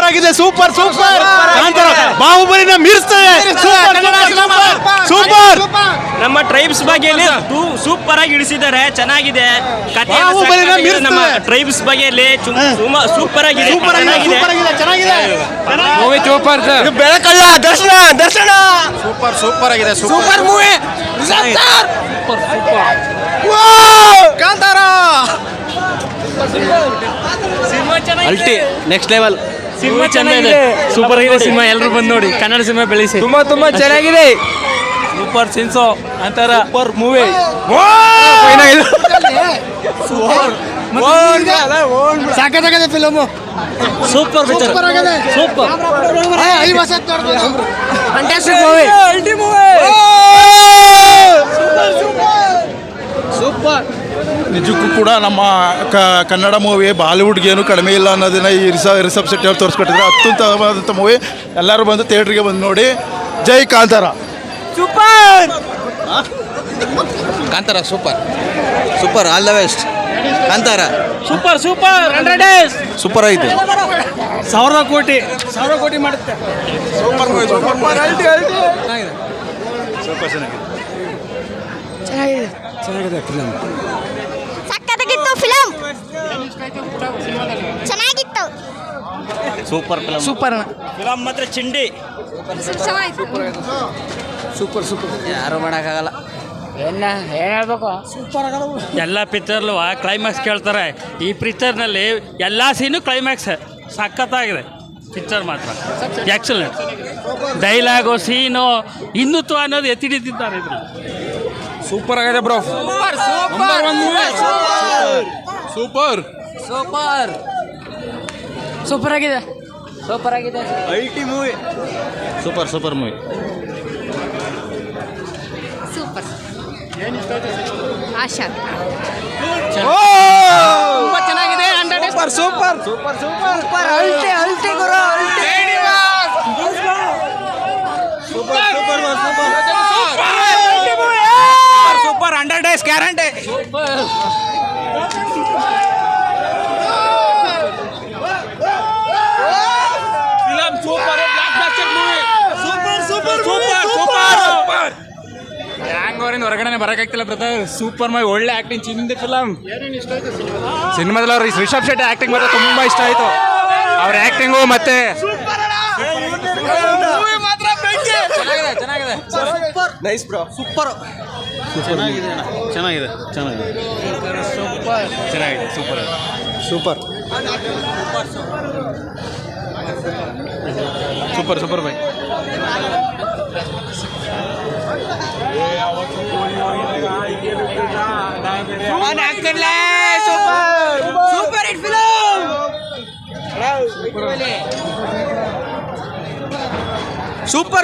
ಆಗಿದೆ. Super super Kantara ಬಾಹುಬಲಿನ ಮೀರಿಸ್ತದೆ. ಸೂಪರ್. ನಮ್ಮ ಟ್ರೈಬ್ಸ್ ಬಗ್ಗೆ ಸೂಪರ್ ಆಗಿ ಇಳಿಸಿದ್ದಾರೆ. ಚೆನ್ನಾಗಿದೆ ಕಥೆ. ನಮ್ಮ ಟ್ರೈಬ್ಸ್ ಬಗ್ಗೆ ಸೂಪರ್ ಆಗಿದೆ. Movie super sir. ಬೆಳಕಲ್ಲ ದರ್ಶನ ಸೂಪರ್ ಆಗಿದೆ. Super movie. ಕಾಂತಾರ ಅಲ್ಟಿ ನೆಕ್ಸ್ಟ್ ಲೆವೆಲ್. ಸಿನಿಮಾ ಚೆನ್ನಾಗಿದೆ. ಸೂಪರ್ ಆಗಿದೆ ಸಿನಿಮಾ. ಎಲ್ಲರೂ ಬಂದು ನೋಡಿ. ಕನ್ನಡ ಸಿನಿಮಾ ಬೆಳೆಸಿ. ತುಂಬಾ ಚೆನ್ನಾಗಿದೆ. ಸೂಪರ್ ಸಿನ್ಸೋ ಅಂತಾರ. Super movie. ಸಾಕಾಗಿದೆ film. Super picture. Super fantastic movie. ಅಲ್ಟಿ ಮೂವಿ. ಸೂಪರ್. ನಿಜಕ್ಕೂ ಕೂಡ ನಮ್ಮ ಕನ್ನಡ ಮೂವಿ ಬಾಲಿವುಡ್ಗೆ ಏನು ಕಡಿಮೆ ಇಲ್ಲ ಅನ್ನೋದನ್ನ ಈ ರಿಷಬ್ ಶೆಟ್ಟಿ ಅವ್ರು ತೋರಿಸ್ಕೊಟ್ಟಿದ್ರು. ಅತ್ಯುತ್ತಮವಾದಂಥ ಮೂವಿ. ಎಲ್ಲರೂ ಬಂದು ಥಿಯೇಟ್ರಿಗೆ ಬಂದು ನೋಡಿ. ಜೈ Kantara. Super Kantara super all the best. Kantara super 100 days super ಐತೆ. 1000 ಕೋಟಿ ಮಾಡುತ್ತೆ. Super movie. ಚೆನ್ನಾಗಿದೆ ಫಿಲಮ್. ಸಕ್ಕತ್ತಾಗಿತ್ತು ಫಿಲಮ್. ಚೆನ್ನಾಗಿತ್ತು. Super film. ಸೂಪರ್ ಫಿಲಂ ಮಾತ್ರ ಚಿಂಡಿ. ಸೂಪರ್ ಯಾರು ಮಾಡೋಕ್ಕಾಗಲ್ಲ. ಏನ್ ಹೇಳ್ಬೇಕು. ಎಲ್ಲ ಪಿಕ್ಚರ್ಲು ಕ್ಲೈಮ್ಯಾಕ್ಸ್ ಕೇಳ್ತಾರೆ. ಈ ಪಿಕ್ಚರ್ನಲ್ಲಿ ಎಲ್ಲ ಸೀನು ಕ್ಲೈಮ್ಯಾಕ್ಸ್ ಸಖತ್ತಾಗಿದೆ. ಪಿಕ್ಚರ್ ಮಾತ್ರ ಎಕ್ಸಲೆಂಟ್. ಡೈಲಾಗು ಸೀನು ಹಿಂದುತ್ವ ಅನ್ನೋದು ಎತ್ತಿ ಹಿಡಿದಿದ್ದಾರೆ ಇದ್ರಲ್ಲಿ. ಸೂಪರ್ ಆಗಿದೆ ಬ್ರೋ. ಸೂಪರ್ ಆಗಿದೆ. ಅಲ್ಟಿ ಮೂವಿ. Super movie. ಸೂಪರ್. ಆಶಾ ತುಂಬಾ ಚೆನ್ನಾಗಿದೆ. 100 days. ಸೂಪರ್ ಅಲ್ಟಿ ಗುರು. Super 100 days guarantee. Film super. Blockbuster movie. Super. ಹ್ಯಾಂಗೋರಿಂದ ಹೊರಗಡೆ ಬರೋಕ್ಕಾಗ್ತಿಲ್ಲ ಬ್ರದರ್. Super movie. ಒಳ್ಳೆ ಆಕ್ಟಿಂಗ್. ಚಿಂದಿ ಫಿಲಮ್. ಸಿನಿಮಾದಲ್ಲಿ ಅವ್ರ ರಿಷಬ್ ಶೆಟ್ಟಿ ಆಕ್ಟಿಂಗ್ ಮಾತ್ರ ತುಂಬಾ ಇಷ್ಟ ಆಯ್ತು. ಅವ್ರ ಆಕ್ಟಿಂಗು ಮತ್ತೆ ಚೆನ್ನಾಗಿದೆ. Nice bro. ಸೂಪರ್. ಚೆನ್ನಾಗಿದೆ. Super by. Super hit film.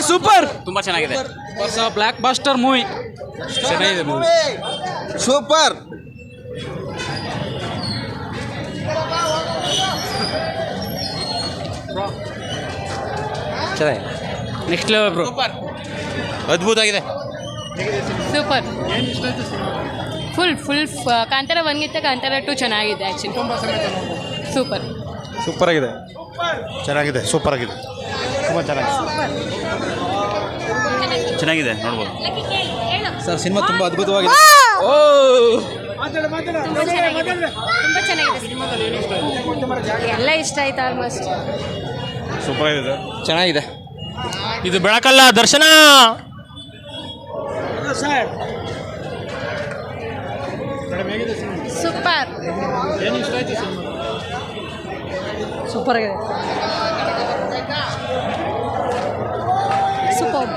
Super ತುಂಬ ಚೆನ್ನಾಗಿದೆ. ಹೊಸ ಬ್ಲಾಕ್ ಬಾಸ್ಟರ್ ಮೂವಿ. ಚೆನ್ನಾಗಿದೆ ಮೂವಿ. ಸೂಪರ್. ಚೆನ್ನಾಗಿದೆ. Next level bro. ಅದ್ಭುತ ಆಗಿದೆ. ಸೂಪರ್. ಫುಲ್ ಕಾಂತಾರ 1 ಗಿಂತ ಕಾಂತಾರ 2 ಚೆನ್ನಾಗಿದೆ ಆ್ಯಕ್ಚುಲಿ. ಸೂಪರ್ ಆಗಿದೆ. ಚೆನ್ನಾಗಿದೆ. ಸೂಪರ್ ಆಗಿದೆ. ತುಂಬ ಚೆನ್ನಾಗಿದೆ. ನೋಡ್ಬೋದು ಸರ್. ಸಿನಿಮಾ ತುಂಬ ಅದ್ಭುತವಾಗಿದೆ. ತುಂಬ ಚೆನ್ನಾಗಿದೆ. ಎಲ್ಲ ಇಷ್ಟ ಆಯ್ತು ಆಲ್ಮೋಸ್ಟ್. ಸೂಪರ್ ಆಗಿದೆ. ಚೆನ್ನಾಗಿದೆ. ಇದು ಬೆಳಕಲ್ಲ ದರ್ಶನ. ಸೂಪರ್ ಆಗಿದೆ. ಸೂಪರ್.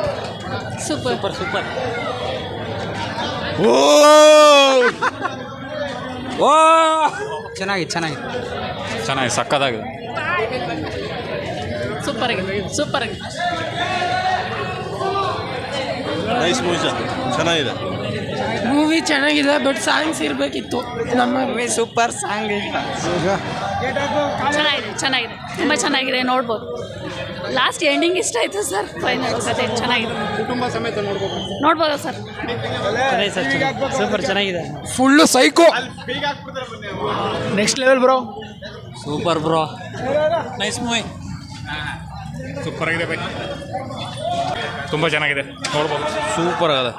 ಚೆನ್ನಾಗಿದೆ. ಸಕ್ಕತ್ತಾಗಿದೆ. ಸೂಪರ್ ಆಗಿದೆ. Nice movie sir. ಚೆನ್ನಾಗಿದೆ. ಮೂವಿ ಚೆನ್ನಾಗಿದೆ ಬಟ್ ಸಾಂಗ್ಸ್ ಇರಬೇಕಿತ್ತು. ನಮ್ಮ ಸೂಪರ್ ಸಾಂಗ್. ಚೆನ್ನಾಗಿದೆ. ತುಂಬ ಚೆನ್ನಾಗಿದೆ. ನೋಡ್ಬೋದು. ಲಾಸ್ಟ್ ಎಂಡಿಂಗ್ ಇಷ್ಟ ಆಯಿತು ಸರ್. ಫೈನಲ್ ಕತೆ ಚೆನ್ನಾಗಿದೆ. ಕುಟುಂಬ ಸಮೇತ ನೋಡ್ಬೋದು ಸರ್. ಸೂಪರ್ ಚೆನ್ನಾಗಿದೆ. Full psycho. Next level bro. Super bro. Nice movie. Super ಆಗಿದೆ ಬೈ ತುಂಬ ಚೆನ್ನಾಗಿದೆ ನೋಡ್ಬೋದು ಸೂಪರ್ ಆಗದ